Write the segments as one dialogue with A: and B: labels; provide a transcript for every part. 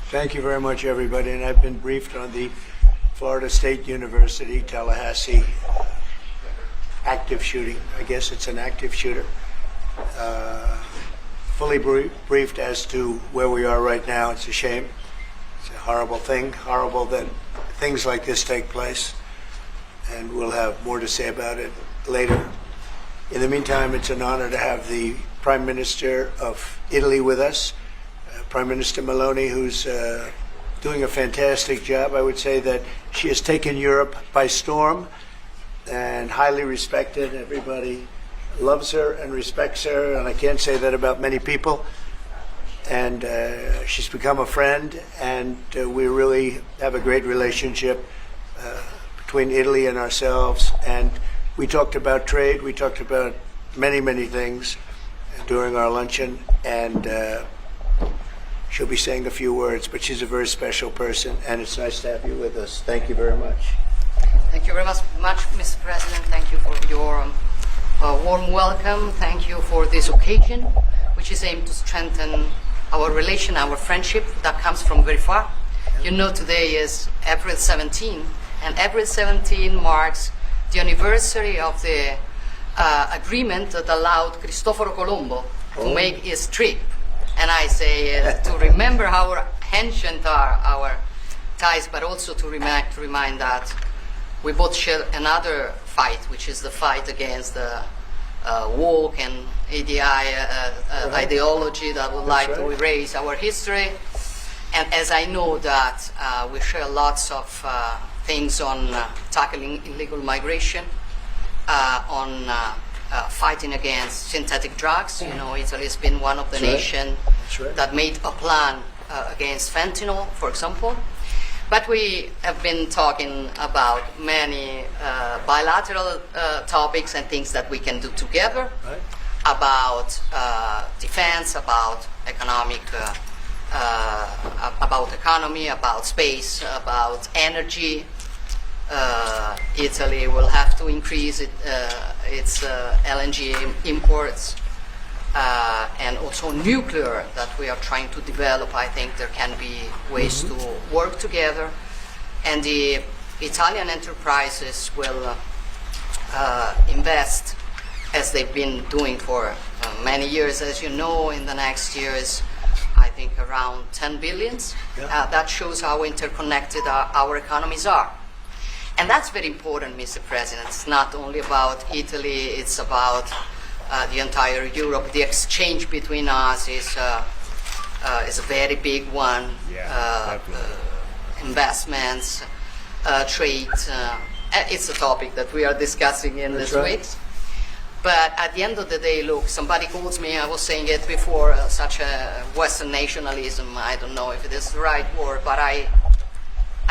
A: Thank you very much, everybody. And I've been briefed on the Florida State University, Tallahassee active shooting. I guess it's an active shooter. Fully briefed as to where we are right now. It's a shame. It's a horrible thing. Horrible that things like this take place. And we'll have more to say about it later. In the meantime, it's an honor to have the Prime Minister of Italy with us, Prime Minister Meloni, who's doing a fantastic job. I would say that she has taken Europe by storm and highly respected. Everybody loves her and respects her, and I can't say that about many people. And she's become a friend, and we really have a great relationship between Italy and ourselves. And we talked about trade. We talked about many, many things during our luncheon, and she'll be saying a few words, but she's a very special person, and it's nice to have you with us. Thank you very much.
B: Thank you very much, Mr. President. Thank you for your warm welcome. Thank you for this occasion, which is aimed to strengthen our relation, our friendship that comes from very far. You know, today is April 17, and April 17 marks the anniversary of the agreement that allowed Cristoforo Colombo to make his trip. And I say to remember how ancient are our ties, but also to remind that we both share another fight, which is the fight against the woke and ideology that would like to erase our history. And as I know that we share lots of things on tackling illegal migration, on fighting against synthetic drugs. You know, Italy has been one of the nations that made a plan against fentanyl, for example. But we have been talking about many bilateral topics and things that we can do together, about defense, about economy, about space, about energy. Italy will have to increase its LNG imports, and also nuclear that we are trying to develop. I think there can be ways to work together, and the Italian enterprises will invest, as they've been doing for many years, as you know, in the next years, I think around 10 billions. That shows how interconnected our economies are. And that's very important, Mr. President. It's not only about Italy, it's about the entire Europe. The exchange between us is a very big one. Investments, trade. It's a topic that we are discussing in these weeks. But at the end of the day, look, somebody calls me, I was saying it before, such a Western nationalism. I don't know if it is the right word, but I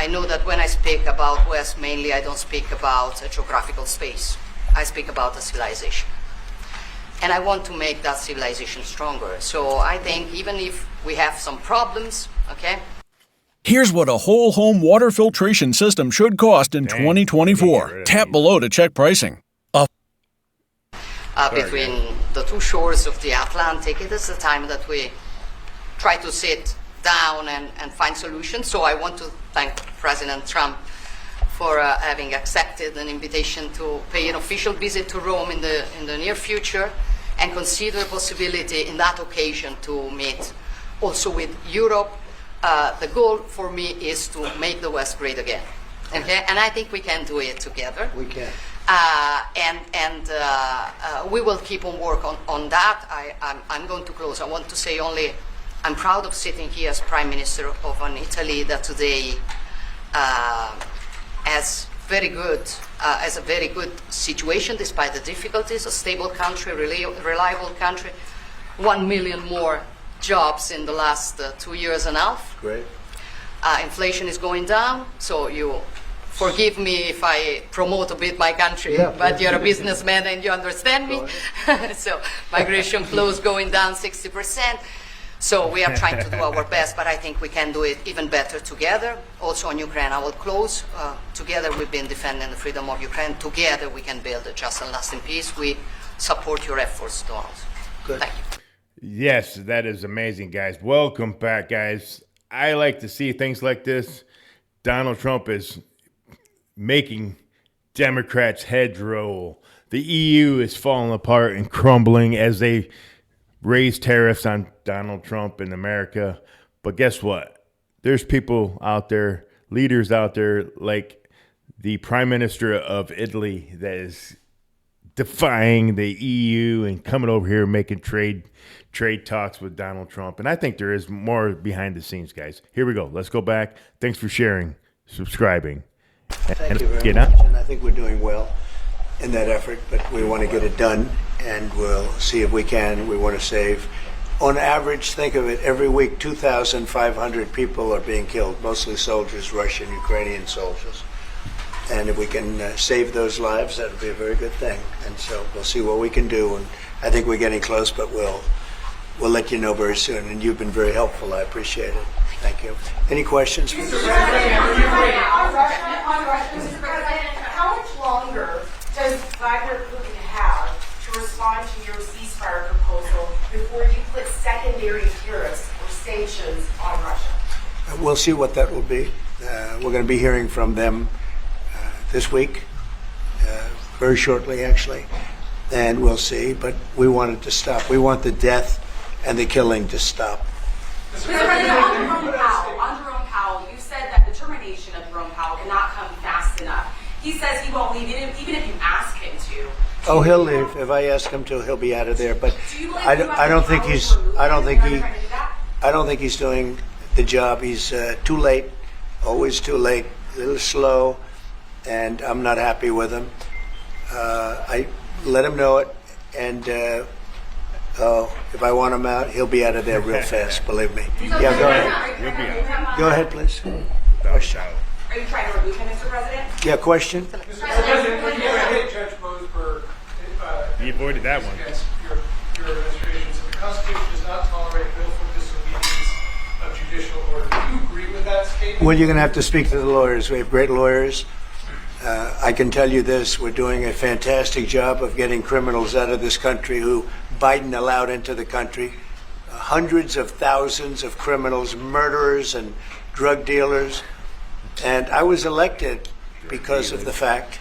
B: know that when I speak about West, mainly I don't speak about a geographical space. I speak about a civilization. And I want to make that civilization stronger. So I think even if we have some problems, okay?
C: Here's what a whole home water filtration system should cost in 2024. Tap below to check pricing.
B: Between the two shores of the Atlantic, it is the time that we try to sit down and find solutions. So I want to thank President Trump for having accepted an invitation to pay an official visit to Rome in the near future, and consider a possibility in that occasion to meet also with Europe. The goal for me is to make the West great again. Okay, and I think we can do it together.
A: We can.
B: We will keep on work on that. I'm going to close. I want to say only, I'm proud of sitting here as Prime Minister of an Italy that today has a very good situation despite the difficulties. A stable country, reliable country. 1 million more jobs in the last 2 years and a half.
A: Great.
B: Inflation is going down, so you forgive me if I promote a bit my country, but you're a businessman and you understand me. So migration flows going down 60%. So we are trying to do our best, but I think we can do it even better together. Also on Ukraine, I will close. Together we've been defending the freedom of Ukraine. Together we can build a just and lasting peace. We support your efforts, Donald.
A: Good.
B: Thank you.
D: Yes, that is amazing, guys. Welcome back, guys. I like to see things like this. Donald Trump is making Democrats' heads roll. The EU is falling apart and crumbling as they raise tariffs on Donald Trump in America. But guess what? There's people out there, leaders out there like the Prime Minister of Italy that is defying the EU and coming over here making trade talks with Donald Trump. And I think there is more behind the scenes, guys. Here we go. Let's go back. Thanks for sharing, subscribing.
A: Thank you very much, and I think we're doing well in that effort, but we want to get it done, and we'll see if we can. We want to save, on average, think of it, every week 2,500 people are being killed, mostly soldiers, Russian, Ukrainian soldiers. And if we can save those lives, that would be a very good thing. And so we'll see what we can do, and I think we're getting close, but we'll let you know very soon. And you've been very helpful. I appreciate it. Thank you. Any questions?
E: Mr. President, on Russia, Mr. President, how much longer does Vladimir Putin have to respond to your ceasefire proposal before you put secondary tariffs or sanctions on Russia?
A: We'll see what that will be. We're going to be hearing from them this week, very shortly, actually, and we'll see. But we want it to stop. We want the death and the killing to stop.
E: Mr. President, on Jerome Powell, you said that the termination of Jerome Powell cannot come fast enough. He says he won't leave, even if you ask him to.
A: Oh, he'll leave. If I ask him to, he'll be out of there. But I don't think he's doing the job. He's too late, always too late, a little slow, and I'm not happy with him. I let him know it, and if I want him out, he'll be out of there real fast, believe me. Yeah, go ahead.
D: He'll be out.
A: Go ahead, please.
D: Question.
E: Are you trying to remove him, Mr. President?
A: Yeah, question?
F: Mr. President, when you hit Judge Mosberg,
D: He avoided that one.
F: against your administration, so the Constitution does not tolerate willful disobedience of judicial order. Do you agree with that statement?
A: Well, you're going to have to speak to the lawyers. We have great lawyers. I can tell you this, we're doing a fantastic job of getting criminals out of this country who Biden allowed into the country. Hundreds of thousands of criminals, murderers and drug dealers. And I was elected because of the fact,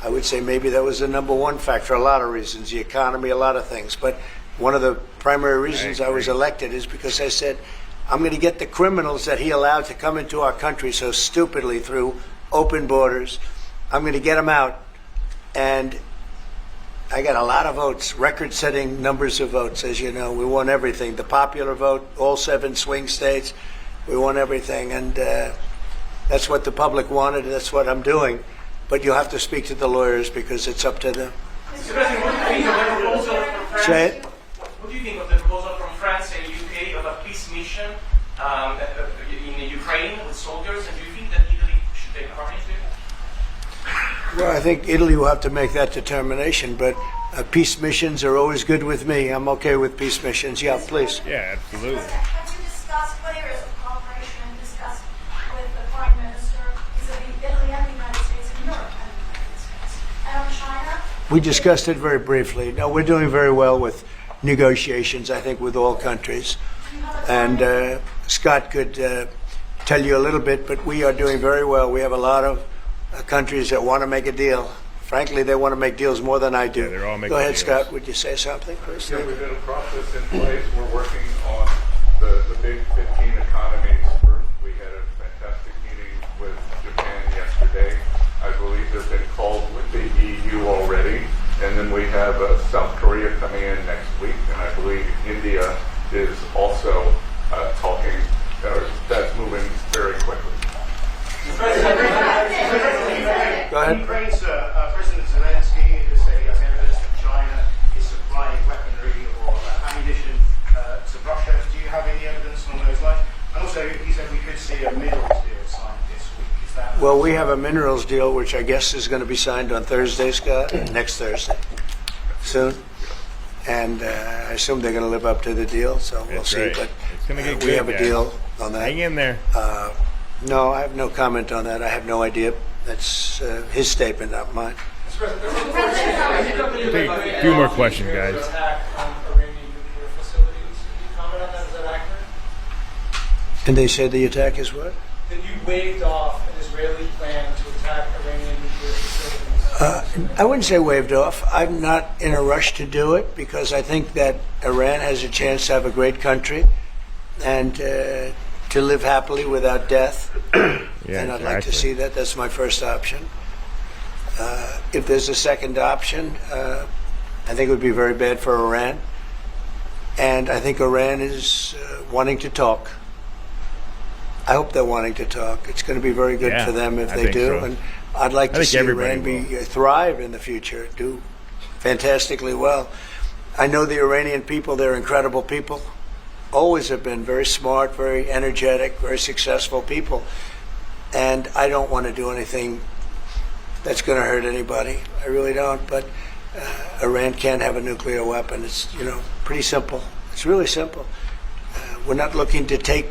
A: I would say maybe that was the number one factor, for a lot of reasons, the economy, a lot of things. But one of the primary reasons I was elected is because I said, I'm going to get the criminals that he allowed to come into our country so stupidly through open borders. I'm going to get them out. And I got a lot of votes, record-setting numbers of votes, as you know. We won everything. The popular vote, all 7 swing states, we won everything. And that's what the public wanted. That's what I'm doing. But you'll have to speak to the lawyers because it's up to them.
F: Mr. President, what do you think of the proposal from France?
A: Say it.
F: What do you think of the proposal from France and UK of a peace mission in Ukraine with soldiers? And do you think that Italy should take part in it?
A: Well, I think Italy will have to make that determination, but peace missions are always good with me. I'm okay with peace missions. Yeah, please.
D: Yeah, absolutely.
G: Have you discussed what areas of cooperation and discussed with the Prime Minister vis-a-vis Italy and the United States and Europe and the United States? And on China?
A: We discussed it very briefly. No, we're doing very well with negotiations, I think, with all countries. And Scott could tell you a little bit, but we are doing very well. We have a lot of countries that want to make a deal. Frankly, they want to make deals more than I do.
D: Yeah, they're all making
A: Go ahead,
D: deals.
A: Scott. Would you say something first?
H: Yeah, we've got a process in place. We're working on the big 15 economies. First, we had a fantastic meeting with Japan yesterday. I believe they've been called with the EU already. And then we have South Korea coming in next week. And I believe India is also talking. That's moving very quickly.
A: Go ahead.
I: Ukraine's President Zelensky has said he has evidence that China is supplying weaponry or ammunition to Russia. Do you have any evidence on those lines? And also, he said we could see a minerals deal signed this week. Is that?
A: Well, we have a minerals deal, which I guess is going to be signed on Thursday, Scott, next Thursday, soon. And I assume they're going to live up to the deal, so we'll
D: That's
A: see.
D: right.
A: But
D: It's gonna get
A: we
D: good,
A: have a
D: guys.
A: deal on that.
D: Hang in there.
A: No, I have no comment on that. I have no idea. That's his statement, not mine.
F: Mr. President,
D: Take a few more questions, guys.
F: Attack on Iranian nuclear facilities. Can you comment on that? Is that accurate?
A: And they say the attack is what?
J: That you waved off an Israeli plan to attack Iranian nuclear facilities.
A: I wouldn't say waved off. I'm not in a rush to do it because I think that Iran has a chance to have a great country and to live happily without death. And I'd like to see that. That's my first option. If there's a second option, I think it would be very bad for Iran. And I think Iran is wanting to talk. I hope they're wanting to talk. It's going to be very good for them if they do.
D: So.
A: And I'd like to see Iran
D: will.
A: thrive in the future, do fantastically well. I know the Iranian people, they're incredible people. Always have been very smart, very energetic, very successful people. And I don't want to do anything that's going to hurt anybody. I really don't. But Iran can't have a nuclear weapon. It's, pretty simple. It's really simple. We're not looking to take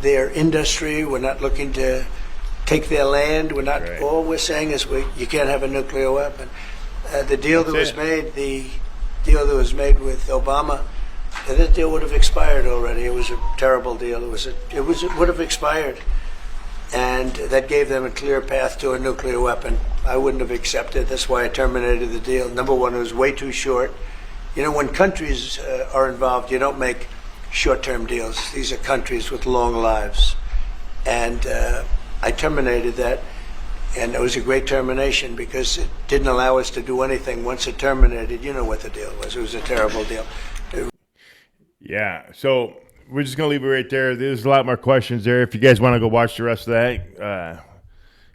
A: their industry. We're not looking to take their land. We're not.
D: Right.
A: All we're saying is you can't have a nuclear weapon. The deal that was made with Obama, that deal would have expired already. It was a terrible deal. It would have expired, and that gave them a clear path to a nuclear weapon. I wouldn't have accepted. That's why I terminated the deal. Number one, it was way too short. When countries are involved, you don't make short-term deals. These are countries with long lives. And I terminated that, and it was a great termination because it didn't allow us to do anything. Once it terminated, you know what the deal was. It was a terrible deal.
D: Yeah, so we're just going to leave it right there. There's a lot more questions there. If you guys want to go watch the rest of that,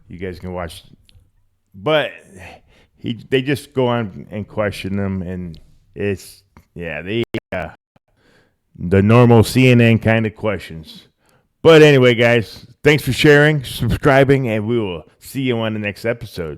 D: you guys can watch. But they just go on and question them, and it's, the normal CNN kind of questions. But anyway, guys, thanks for sharing, subscribing, and we will see you on the next episode.